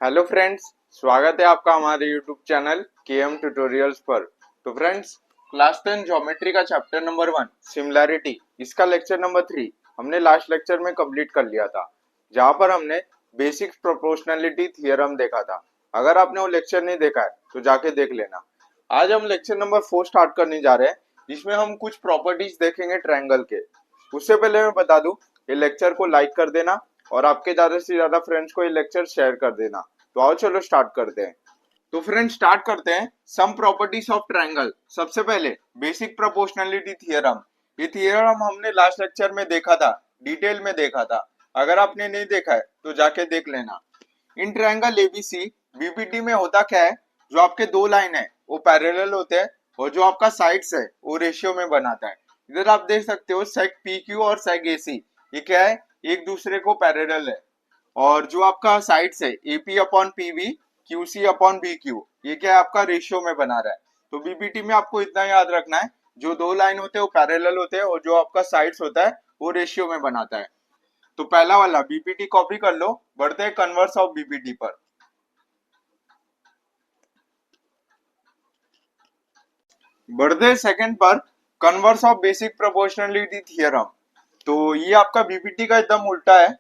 Hello friends, स्वागत है आपका हमारे यूट्यूब चैनल के एम ट्यूटोरियल्स पर। तो फ्रेंड्स, क्लास 10 ज्योमेट्री का चैप्टर नंबर 1 सिमिलैरिटी, इसका लेक्चर नंबर 3 हमने लास्ट लेक्चर में कंप्लीट कर लिया था, जहां पर हमने बेसिक प्रोपोर्शनलिटी थ्योरम देखा था। अगर आपने वो लेक्चर नहीं देखा है तो जाके देख लेना। आज हम लेक्चर नंबर 4 स्टार्ट करने जा रहे हैं, जिसमें हम कुछ प्रॉपर्टीज देखेंगे ट्रायंगल के। उससे पहले मैं बता दूं, ये लेक्चर को लाइक कर देना और आपके ज्यादा से ज्यादा फ्रेंड्स को ये लेक्चर शेयर कर देना। तो आओ चलो स्टार्ट करते हैं। तो फ्रेंड्स, स्टार्ट करते हैं सम प्रॉपर्टीज ऑफ ट्रायंगल। सबसे पहले बेसिक प्रोपोर्शनलिटी थ्योरम। ये थ्योरम हमने लास्ट लेक्चर में देखा था, डिटेल में देखा था। अगर आपने नहीं देखा है तो जाके देख लेना। इन ट्रायंगल एबीसी बीपीटी में होता क्या है, जो आपके दो लाइन है वो पैरेलल होते हैं और जो आपका साइड्स है वो रेशियो में बनाता है। इधर आप देख सकते हो सेक पी क्यू और सेक एसी, ये क्या है, एक दूसरे को पैरेलल है। और जो आपका साइड्स है AP upon PV, QC upon B Q, ये क्या है, आपका रेशियो में बना रहा है। तो बीपीटी में आपको इतना याद रखना है, जो दो लाइन होते हैं वो पैरेलल होते हैं और जो आपका साइड्स होता है वो रेशियो में बनाता है। तो पहला वाला बीपीटी कॉपी कर लो, बढ़ते हैं कन्वर्स ऑफ बीपीटी पर। बढ़ते सेकंड पर, converse of basic proportionality theorem. तो ये आपका बीपीटी का एकदम उल्टा है।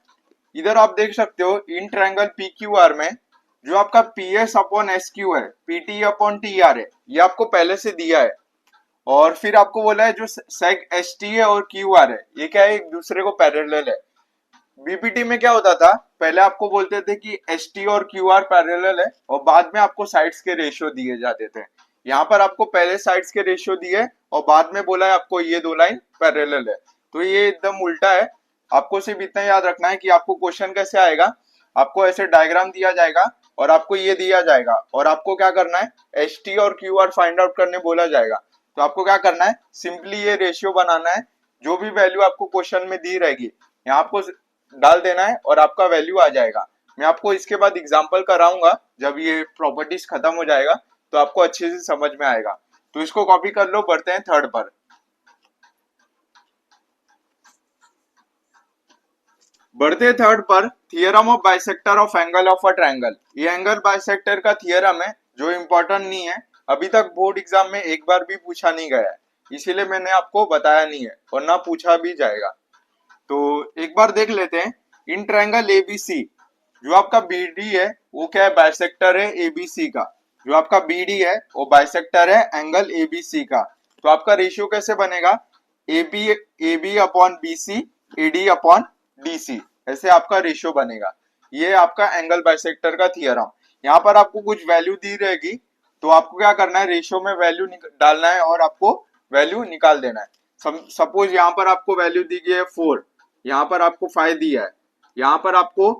इधर आप देख सकते हो in triangle P Q R में जो आपका P S upon S Q है, पीटी अपॉन टी आर है, ये आपको पहले से दिया है। और फिर आपको बोला है जो सेग एस टी है और क्यू आर है, ये क्या है, एक दूसरे को पैरेलल है। बीपीटी में क्या होता था, पहले आपको बोलते थे कि एस टी और क्यू आर पैरेलल है और बाद में आपको साइड्स के रेशियो दिए जाते थे। यहाँ पर आपको पहले साइड्स के रेशियो दिए और बाद में बोला है आपको ये दो लाइन पैरेलल है। तो ये एकदम उल्टा है। आपको सिर्फ इतना याद रखना है कि आपको क्वेश्चन कैसे आएगा, आपको ऐसे डायग्राम दिया जाएगा और आपको ये दिया जाएगा और आपको क्या करना है, एस टी और क्यू आर फाइंड आउट करने बोला जाएगा। तो आपको क्या करना है, सिंपली ये रेशियो बनाना है। जो भी वैल्यू आपको क्वेश्चन में दी रहेगी यहाँ आपको डाल देना है और आपका वैल्यू आ जाएगा। मैं आपको इसके बाद एग्जांपल कराऊंगा, जब ये प्रॉपर्टीज खत्म हो जाएगा तो आपको अच्छे से समझ में आएगा। तो इसको कॉपी कर लो, बढ़ते हैं थर्ड पर। बढ़ते थर्ड पर, theorem of bisector of angle of a triangle. ये एंगल बाइसेक्टर का थियरम है जो इम्पोर्टेंट नहीं है, अभी तक बोर्ड एग्जाम में एक बार भी पूछा नहीं गया है, इसीलिए मैंने आपको बताया नहीं है और ना पूछा भी जाएगा। तो एक बार देख लेते हैं। इन ट्रायंगल एबीसी, जो आपका बीडी है वो क्या है, बाइसेक्टर है एबीसी का। जो आपका बीडी है वो बाइसेक्टर है एंगल एबीसी का। तो आपका रेशियो कैसे बनेगा, AB AB upon BC, AD upon DC, ऐसे आपका रेशियो बनेगा। ये आपका एंगल बाइसेक्टर का थियरम। यहाँ पर आपको कुछ वैल्यू दी रहेगी, तो आपको क्या करना है, रेशियो में वैल्यू डालना है और आपको वैल्यू निकाल देना है। सपोज यहाँ पर आपको वैल्यू दी गई है 4, यहाँ पर आपको 5 दिया है, यहाँ पर आपको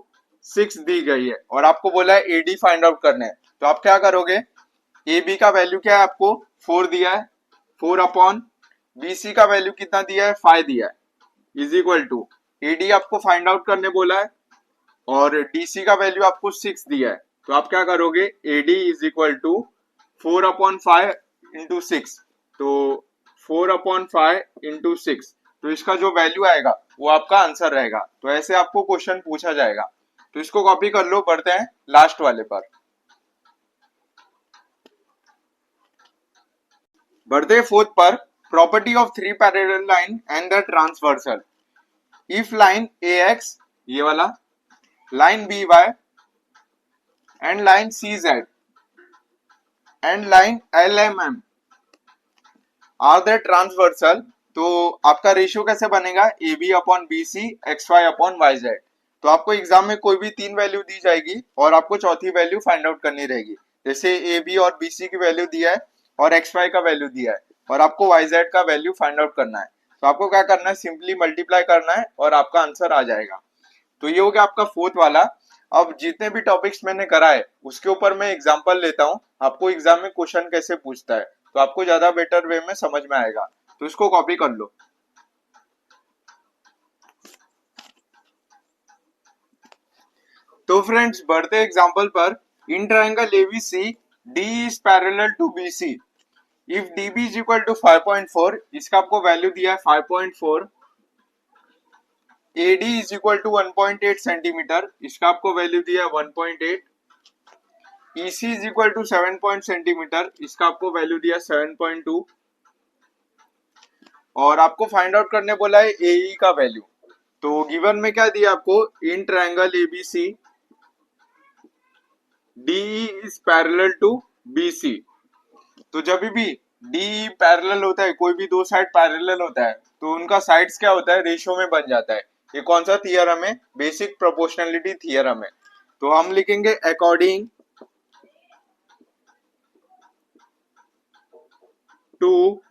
6 दी गई है और आपको बोला है एडी फाइंड आउट करने हैं। तो आप क्या करोगे, ए बी का वैल्यू क्या है, आपको 4 दिया है, 4 अपॉन बी सी का वैल्यू कितना दिया है, 5 दिया है, इज इक्वल टू एडी आपको फाइंड आउट करने बोला है और डीसी का वैल्यू आपको 6 दिया है। तो आप क्या करोगे, AD is equal to 4 upon 5 into 6। तो 4 अपॉन 5 इंटू 6, तो इसका जो वैल्यू आएगा वो आपका आंसर रहेगा। तो ऐसे आपको क्वेश्चन पूछा जाएगा। तो इसको कॉपी कर लो, बढ़ते हैं लास्ट वाले पर। बढ़ते फोर्थ पर, property of three parallel line and the transversal. If line A X, ये वाला, line B Y and line C Z and line L M M are the transversal, तो आपका रेशियो कैसे बनेगा, A B upon B C, X Y upon Y Z. तो आपको exam में कोई भी तीन वैल्यू दी जाएगी और आपको चौथी वैल्यू फाइंड आउट करनी रहेगी। जैसे ए बी और बी सी की वैल्यू दिया है और एक्स वाई का वैल्यू दिया है और आपको वाई जेड का वैल्यू फाइंड आउट करना है। तो आपको क्या करना है, सिंपली मल्टीप्लाई करना है और आपका आंसर आ जाएगा। तो ये हो गया आपका फोर्थ वाला। अब जितने भी टॉपिक्स मैंने कराए उसके ऊपर मैं एग्जांपल लेता हूँ, आपको एग्जाम में क्वेश्चन कैसे पूछता है, तो आपको ज्यादा बेटर वे में समझ में आएगा। तो इसको कॉपी कर लो। तो फ्रेंड्स, बढ़ते एग्जांपल पर। In triangle ABC, D is parallel to BC if DB is equal to 5.4, इसका आपको वैल्यू दिया है 5.4। AD is equal to 1.8 centimetre, इसका आपको वैल्यू दिया है 1.8। EC is equal to 7 point centimetre, इसका आपको वैल्यू दिया 7.2 और आपको फाइंड आउट करने बोला है AE का वैल्यू। तो गिवन में क्या दिया आपको, in triangle ABC DE is parallel to BC। तो जब भी DE पैरेलल होता है, कोई भी दो साइड पैरेलल होता है तो उनका साइड्स क्या होता है, रेशियो में बन जाता है। ये कौन सा थियरम है, बेसिक प्रोपोर्शनलिटी थियरम है। तो हम लिखेंगे अकॉर्डिंग टू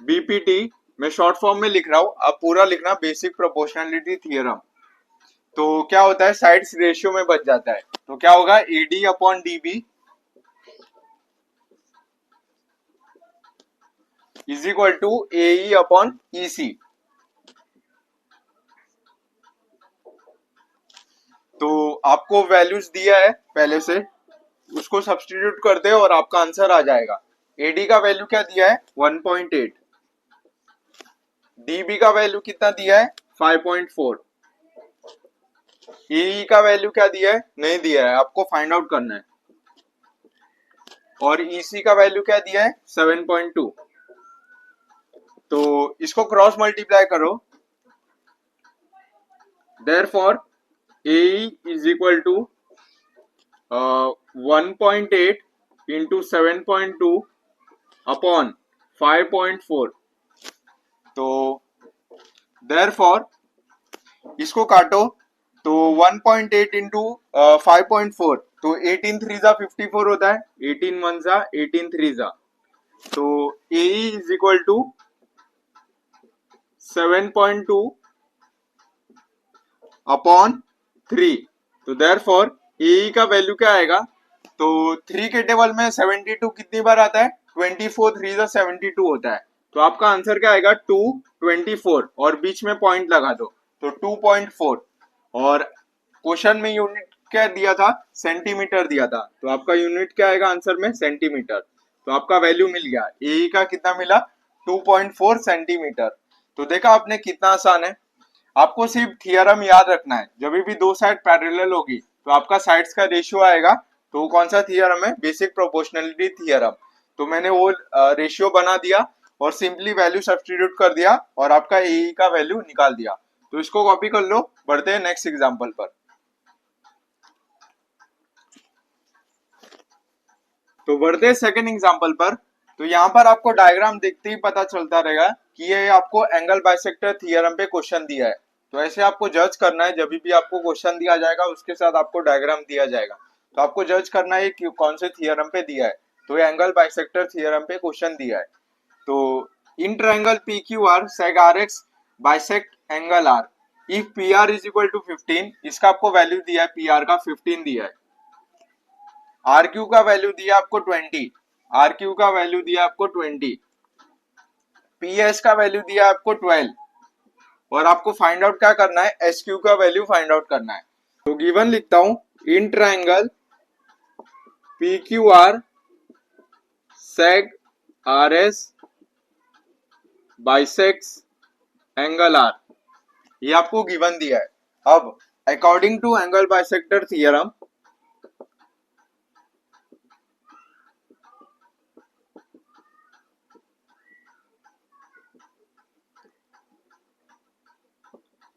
BPT, मैं शॉर्ट फॉर्म में लिख रहा हूं, आप पूरा लिखना, बेसिक प्रोपोर्शनलिटी थियरम। तो क्या होता है, साइड्स रेशियो में बच जाता है। तो क्या होगा, AD upon DB is equal to AE upon EC। तो आपको वैल्यूज दिया है पहले से, उसको सब्स्टिट्यूट करते हैं और आपका आंसर आ जाएगा। AD का वैल्यू क्या दिया है, 1.8। DB का वैल्यू कितना दिया है, 5.4। AE का वैल्यू क्या दिया है, नहीं दिया है, आपको फाइंड आउट करना है। और EC का वैल्यू क्या दिया है, 7.2। तो इसको क्रॉस मल्टीप्लाई करो, therefore AE is equal to 1.8 into 7.2 upon 5.4। तो देयरफॉर इसको काटो, तो 1.8 इंटू 5.4, तो 18 3 जा 54 होता है, 18 1 जा 18 3 जा। तो AE is equal to 7.2 upon 3। तो देयरफॉर AE का वैल्यू क्या आएगा, तो 3 के टेबल में 72 कितनी बार आता है, 24 3 जा 72 होता है। तो आपका आंसर क्या आएगा, 224 और बीच में पॉइंट लगा दो, तो 2.4। और क्वेश्चन में यूनिट क्या दिया था, सेंटीमीटर दिया था, तो आपका यूनिट क्या आएगा आंसर में, सेंटीमीटर। तो आपका वैल्यू मिल गया, AE का कितना मिला, 2.4 सेंटीमीटर। तो देखा आपने कितना आसान है। आपको सिर्फ थियरम याद रखना है, जब भी दो साइड पैरेलल होगी तो आपका साइड्स का रेशियो आएगा। तो वो कौन सा थियरम है, बेसिक प्रोपोर्शनलिटी थियरम। तो मैंने वो रेशियो बना दिया और सिंपली वैल्यू सब्स्टिट्यूट कर दिया और आपका AE का वैल्यू निकाल दिया। तो इसको कॉपी कर लो, बढ़ते हैं नेक्स्ट एग्जांपल पर। तो बढ़ते हैं सेकंड एग्जांपल पर। तो यहाँ पर आपको डायग्राम देखते ही पता चलता रहेगा कि ये आपको एंगल बाइसेक्टर थियरम पे क्वेश्चन दिया है। तो ऐसे आपको जज करना है, जब भी आपको क्वेश्चन दिया जाएगा उसके साथ आपको डायग्राम दिया जाएगा, तो आपको जज करना है कि कौन से थियरम पे दिया है। तो ये एंगल बाइसेक्टर थियरम पे क्वेश्चन दिया है। तो in triangle PQR sec RX bisect angle R if PR is equal to 15, इसका आपको वैल्यू दिया है, PR का 15 दिया है, RQ का वैल्यू दिया आपको 20, RQ का वैल्यू दिया आपको 20, PS का वैल्यू दिया आपको 12 और आपको फाइंड आउट क्या करना है, SQ का वैल्यू फाइंड आउट करना है। तो गिवन लिखता हूं, in triangle PQR sec RS bisects angle R, ये आपको गिवन दिया है। अब according to angle bisector theorem,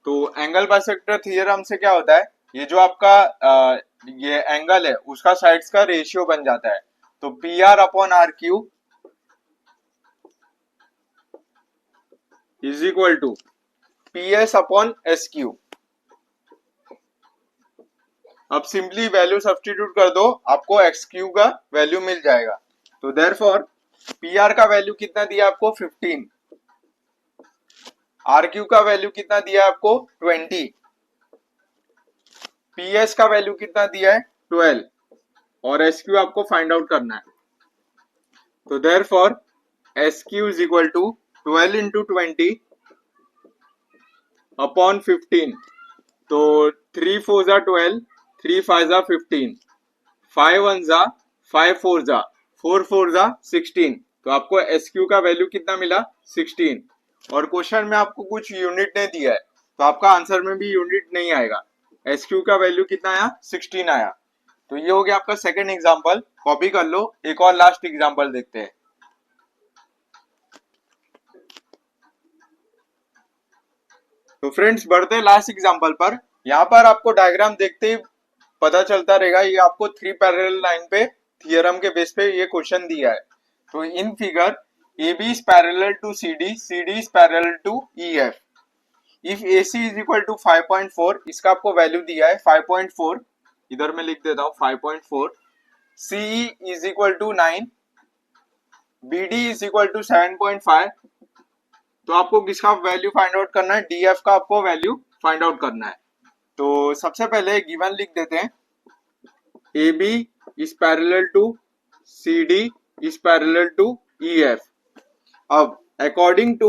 तो एंगल बाइसेक्टर थियरम से क्या होता है, ये जो आपका ये एंगल है उसका साइड्स का रेशियो बन जाता है। तो PR upon RQ is equal to PS upon SQ। अब सिंपली वैल्यू सब्स्टिट्यूट कर दो, आपको XQ का वैल्यू मिल जाएगा। तो देयरफॉर PR का वैल्यू कितना दिया आपको, 15, RQ का वैल्यू कितना दिया है आपको, 20, PS का वैल्यू कितना दिया है, 12 और SQ आपको फाइंड आउट करना है। तो therefore SQ is equal to 12 into 20 upon 15। तो 3 4 जा 12, 3 5 जा 15, 5 1 जा 5 4 जा 4 4 जा 16। तो आपको SQ का वैल्यू कितना मिला, 16। और क्वेश्चन में आपको कुछ यूनिट नहीं दिया है, तो आपका आंसर में भी यूनिट नहीं आएगा। SQ का वैल्यू कितना आया, 16 आया। तो ये हो गया आपका सेकंड एग्जांपल, कॉपी कर लो। एक और लास्ट एग्जांपल देखते हैं। तो फ्रेंड्स बढ़ते हैं लास्ट एग्जांपल पर। यहाँ पर आपको डायग्राम देखते ही पता चलता रहेगा, ये आपको 3 पैरेलल लाइन पे थियरम के बेस पे ये क्वेश्चन दिया है। तो in figure AB is parallel to CD, CD is parallel to EF. If AC is equal to 5.4, इसका आपको वैल्यू दिया है 5.4, इधर मैं लिख देता हूँ 5.4। CE is equal to 9, BD is equal to 7.5। तो आपको किसका वैल्यू फाइंड आउट करना है? DF का आपको वैल्यू फाइंड आउट करना है। तो सबसे पहले गिवन लिख देते हैं, AB is parallel to CD is parallel to EF। अब according to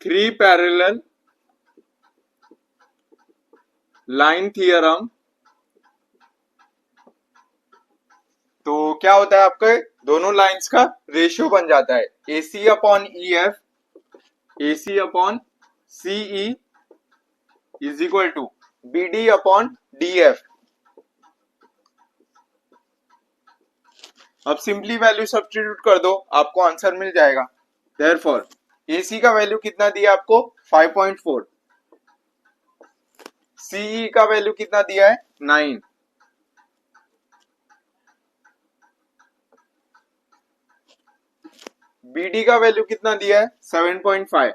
3 parallel line theorem, तो क्या होता है आपके दोनों लाइंस का रेशियो बन जाता है AC upon EF, AC upon CE is equal to BD upon DF। अब सिंपली वैल्यू सब्स्टिट्यूट कर दो, आपको आंसर मिल जाएगा। देयरफॉर AC का वैल्यू कितना दिया आपको? 5.4। CE का वैल्यू कितना दिया है? 9। BD का वैल्यू कितना दिया है? 7.5।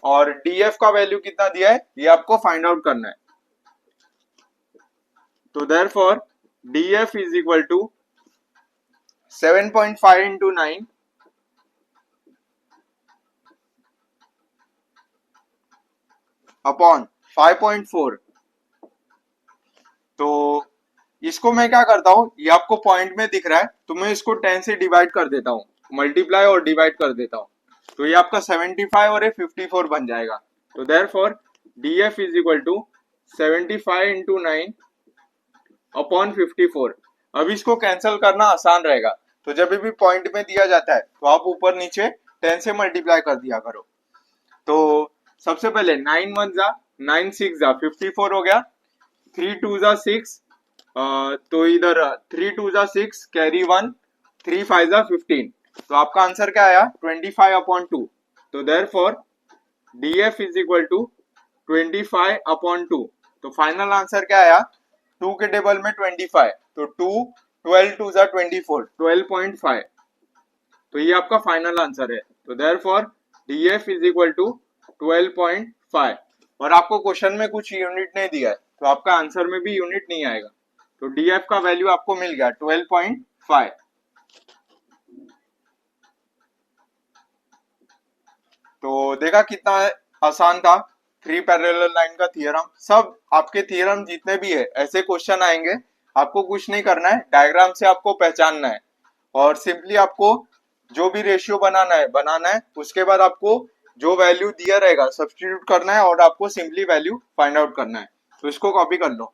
और DF का वैल्यू कितना दिया है, ये आपको फाइंड आउट करना है। तो therefore DF is equal to 7.5 into 9 upon 5.4। तो इसको मैं क्या करता हूं, ये आपको पॉइंट में दिख रहा है, तो मैं इसको 10 से डिवाइड कर देता हूं, मल्टीप्लाई और डिवाइड कर देता हूं। तो ये आपका 75 और ये 54 बन जाएगा। तो therefore DF is equal to 75 into 9 upon 54। अब इसको कैंसिल करना आसान रहेगा, तो जब भी पॉइंट में दिया जाता है तो आप ऊपर नीचे 10 से मल्टीप्लाई कर दिया करो। तो सबसे पहले 9 1 जा 9 6 जा 54 हो गया, 3 2 जा 6, तो इधर 3 2 जा 6 कैरी 1, 3 5 जा 15। तो आपका आंसर क्या आया? 25 अपॉन 2। तो therefore DF is equal to 25 upon 2। तो फाइनल आंसर क्या आया? 2 के टेबल में 25, तो 2 12 2 जा 24, 12.5। तो ये आपका फाइनल आंसर है। तो therefore DF is equal to 12.5। और आपको क्वेश्चन में कुछ यूनिट नहीं दिया है, तो आपका आंसर में भी यूनिट नहीं आएगा। तो DF का वैल्यू आपको मिल गया 12.5। तो देखा कितना आसान था 3 पैरेलल लाइन का थियरम। सब आपके थियरम जितने भी है ऐसे क्वेश्चन आएंगे, आपको कुछ नहीं करना है, डायग्राम से आपको पहचानना है और सिंपली आपको जो भी रेशियो बनाना है। उसके बाद आपको जो वैल्यू दिया रहेगा सब्स्टिट्यूट करना है और आपको सिंपली वैल्यू फाइंड आउट करना है। तो इसको कॉपी कर लो।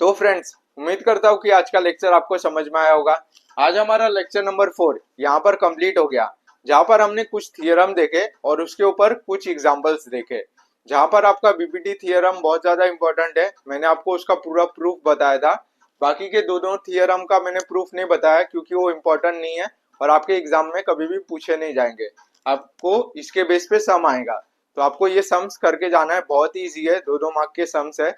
तो फ्रेंड्स उम्मीद करता हूँ कि आज का लेक्चर आपको समझ में आया होगा। आज हमारा लेक्चर नंबर 4 यहाँ पर कंप्लीट हो गया, जहाँ पर हमने कुछ थियरम देखे और उसके ऊपर कुछ एग्जांपल्स देखे। जहाँ पर आपका बीपीटी थियरम बहुत ज्यादा इंपॉर्टेंट है, मैंने आपको उसका पूरा प्रूफ बताया था। बाकी के दो थियरम का मैंने प्रूफ नहीं बताया क्योंकि वो इम्पोर्टेंट नहीं है और आपके एग्जाम में कभी भी पूछे नहीं जाएंगे। आपको इसके बेस पे सम आएगा, तो आपको ये सम्स करके जाना है। बहुत ईजी है, 2 मार्क के सम्स है।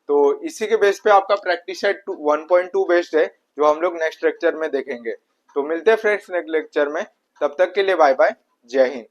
तो इसी के बेस पे आपका प्रैक्टिस सेट 1.2 बेस्ड है, जो हम लोग नेक्स्ट लेक्चर में देखेंगे। तो मिलते हैं फ्रेंड्स नेक्स्ट लेक्चर में, तब तक के लिए बाय बाय, जय हिंद।